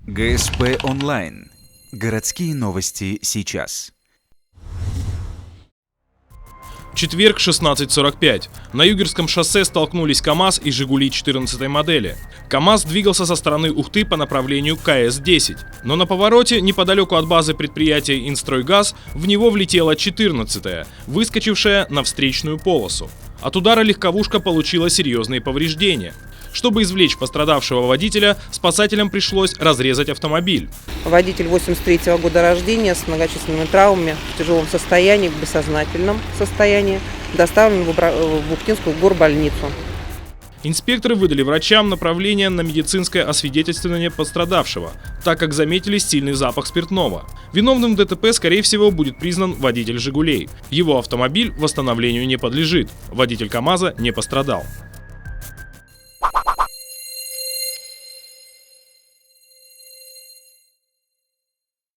ГСП онлайн. Городские новости сейчас. Четверг, 16:45. На Югерском шоссе столкнулись КАМАЗ и «Жигули» 14-й модели. КАМАЗ двигался со стороны Ухты по направлению КС-10. Но на повороте, неподалеку от базы предприятия «Инстройгаз», в него влетела 14-я, выскочившая на встречную полосу. От удара легковушка получила серьезные повреждения. Чтобы извлечь пострадавшего водителя, спасателям пришлось разрезать автомобиль. Водитель 83-го года рождения с многочисленными травмами, в тяжелом состоянии, в бессознательном состоянии, доставлен в Ухтинскую горбольницу. Инспекторы выдали врачам направление на медицинское освидетельствование пострадавшего, так как заметили сильный запах спиртного. Виновным в ДТП, скорее всего, будет признан водитель «Жигулей». Его автомобиль восстановлению не подлежит. Водитель КАМАЗа не пострадал.